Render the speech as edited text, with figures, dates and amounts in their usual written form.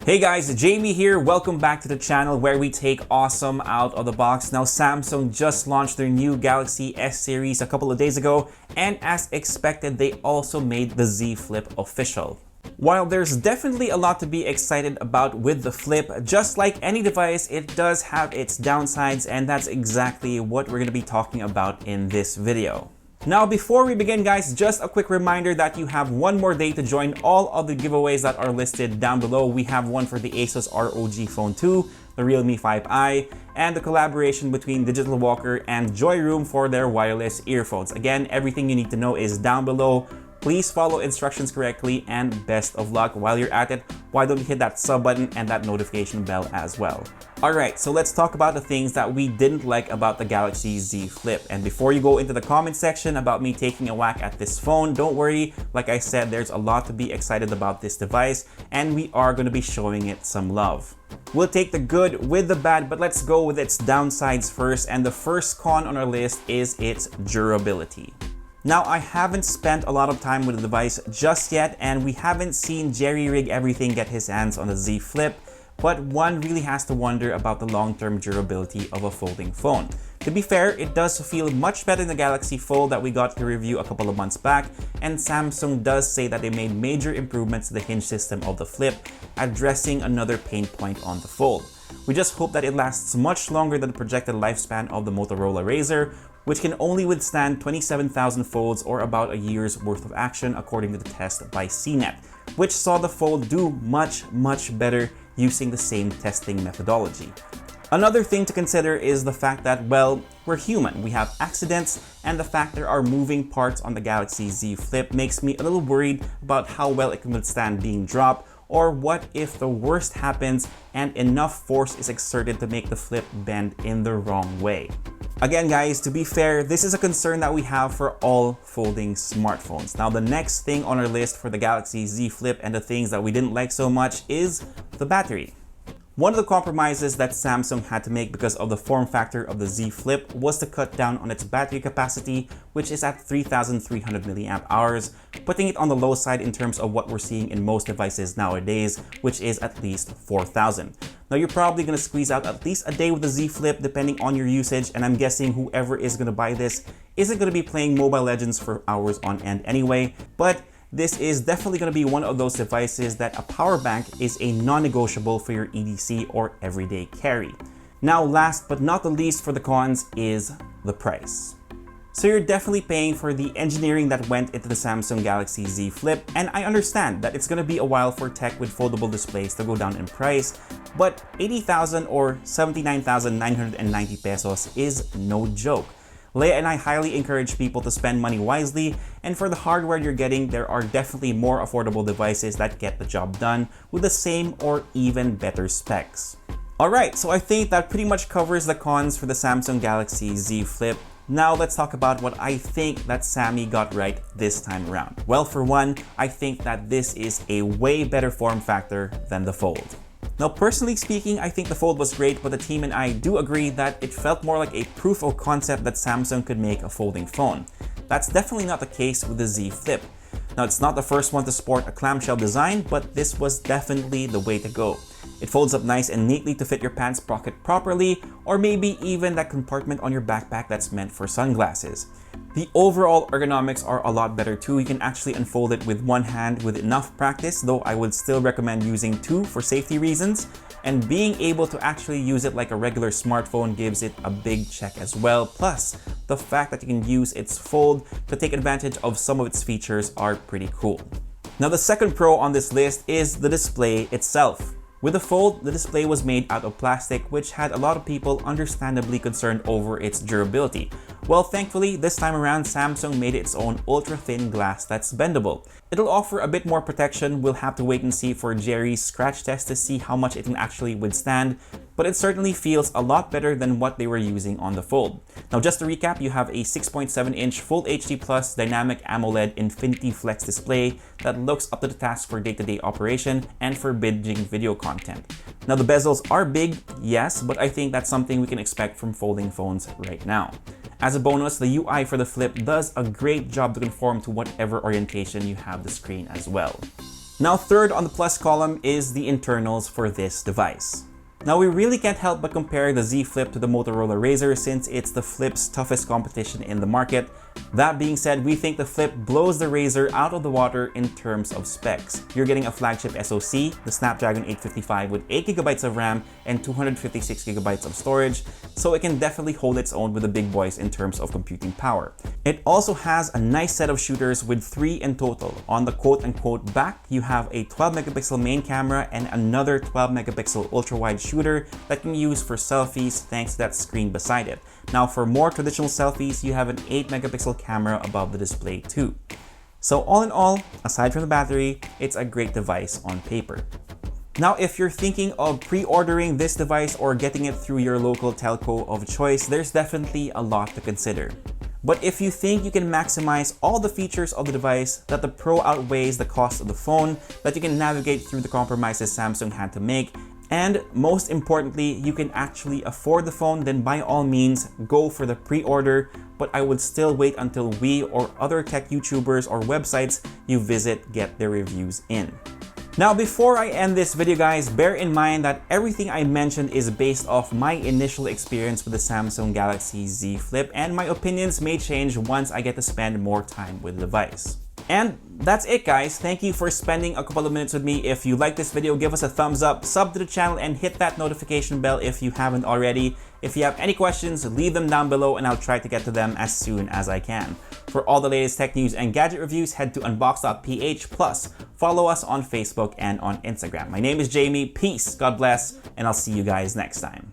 Hey guys, Jamie here. Welcome back to the channel where we take awesome out of the box. Now, Samsung just launched their new Galaxy S series a couple of days ago, and as expected, they also made the Z Flip official. While there's definitely a lot to be excited about with the Flip, just like any device, it does have its downsides, and that's exactly what we're going to be talking about in this video. Now, before we begin, guys, just a quick reminder that you have one more day to join all of the giveaways that are listed down below. We have one for the Asus ROG Phone 2, the Realme 5i, and the collaboration between Digital Walker and Joy Room for their wireless earphones. Again, everything you need to know is down below. Please follow instructions correctly, and best of luck. While you're at it, why don't you hit that sub button and that notification bell as well. Alright, so let's talk about the things that we didn't like about the Galaxy Z Flip. And before you go into the comment section about me taking a whack at this phone, don't worry. Like I said, there's a lot to be excited about this device, and we are going to be showing it some love. We'll take the good with the bad, but let's go with its downsides first. And the first con on our list is its durability. Now, I haven't spent a lot of time with the device just yet, and we haven't seen Jerry Rig Everything get his hands on the Z Flip, but one really has to wonder about the long-term durability of a folding phone. To be fair, it does feel much better than the Galaxy Fold that we got to review a couple of months back, and Samsung does say that they made major improvements to the hinge system of the Flip, addressing another pain point on the Fold. We just hope that it lasts much longer than the projected lifespan of the Motorola Razr, which can only withstand 27,000 folds or about a year's worth of action according to the test by CNET, which saw the Fold do much better using the same testing methodology. Another thing to consider is the fact that, well, we're human, we have accidents, and the fact there are moving parts on the Galaxy Z Flip makes me a little worried about how well it can withstand being dropped, or what if the worst happens and enough force is exerted to make the Flip bend in the wrong way. Again, guys, to be fair, this is a concern that we have for all folding smartphones. Now, the next thing on our list for the Galaxy Z Flip and the things that we didn't like so much is the battery. One of the compromises that Samsung had to make because of the form factor of the Z Flip was to cut down on its battery capacity, which is at 3,300 mAh, putting it on the low side in terms of what we're seeing in most devices nowadays, which is at least 4,000. Now, you're probably going to squeeze out at least a day with the Z Flip depending on your usage, and I'm guessing whoever is going to buy this isn't going to be playing Mobile Legends for hours on end anyway, but this is definitely going to be one of those devices that a power bank is a non-negotiable for your EDC or everyday carry. Now, last but not the least for the cons is the price. So you're definitely paying for the engineering that went into the Samsung Galaxy Z Flip, and I understand that it's going to be a while for tech with foldable displays to go down in price, but 80,000 or 79,990 pesos is no joke. Leia and I highly encourage people to spend money wisely, and for the hardware you're getting, there are definitely more affordable devices that get the job done with the same or even better specs. Alright, so I think that pretty much covers the cons for the Samsung Galaxy Z Flip. Now let's talk about what I think that Sammy got right this time around. Well, for one, I think that this is a way better form factor than the Fold. Now, personally speaking, I think the Fold was great, but the team and I do agree that it felt more like a proof of concept that Samsung could make a folding phone. That's definitely not the case with the Z Flip. Now, it's not the first one to sport a clamshell design, but this was definitely the way to go. It folds up nice and neatly to fit your pants pocket properly, or maybe even that compartment on your backpack that's meant for sunglasses. The overall ergonomics are a lot better too. You can actually unfold it with one hand with enough practice, though I would still recommend using two for safety reasons. And being able to actually use it like a regular smartphone gives it a big check as well. Plus, the fact that you can use its fold to take advantage of some of its features are pretty cool. Now, the second pro on this list is the display itself. With the Fold, the display was made out of plastic, which had a lot of people understandably concerned over its durability. Well, thankfully, this time around, Samsung made its own ultra-thin glass that's bendable. It'll offer a bit more protection. We'll have to wait and see for Jerry's scratch test to see how much it can actually withstand, but it certainly feels a lot better than what they were using on the Fold. Now, just to recap, you have a 6.7-inch Full HD Plus Dynamic AMOLED Infinity Flex display that looks up to the task for day-to-day operation and for binging video content. Now, the bezels are big, yes, but I think that's something we can expect from folding phones right now. As a bonus, the UI for the Flip does a great job to conform to whatever orientation you have the screen as well. Now, third on the plus column is the internals for this device. Now, we really can't help but compare the Z Flip to the Motorola Razr since it's the Flip's toughest competition in the market. That being said, we think the Flip blows the Razr out of the water in terms of specs. You're getting a flagship SoC, the Snapdragon 855 with 8GB of RAM and 256GB of storage, so it can definitely hold its own with the big boys in terms of computing power. It also has a nice set of shooters with 3 in total. On the quote-unquote back, you have a 12MP main camera and another 12MP ultra-wide shooter that you can use for selfies thanks to that screen beside it. Now, for more traditional selfies, you have an 8MP camera above the display too. So all in all, aside from the battery, it's a great device on paper. Now, if you're thinking of pre-ordering this device or getting it through your local telco of choice, there's definitely a lot to consider. But if you think you can maximize all the features of the device, that the Pro outweighs the cost of the phone, that you can navigate through the compromises Samsung had to make, and most importantly, you can actually afford the phone, then by all means, go for the pre-order. But I would still wait until we or other tech YouTubers or websites you visit get their reviews in. Now, before I end this video, guys, bear in mind that everything I mentioned is based off my initial experience with the Samsung Galaxy Z Flip, and my opinions may change once I get to spend more time with the device. And that's it, guys. Thank you for spending a couple of minutes with me. If you like this video, give us a thumbs up, sub to the channel, and hit that notification bell if you haven't already. If you have any questions, leave them down below and I'll try to get to them as soon as I can. For all the latest tech news and gadget reviews, head to unbox.ph, plus follow us on Facebook and on Instagram. My name is Jamie. Peace, God bless, and I'll see you guys next time.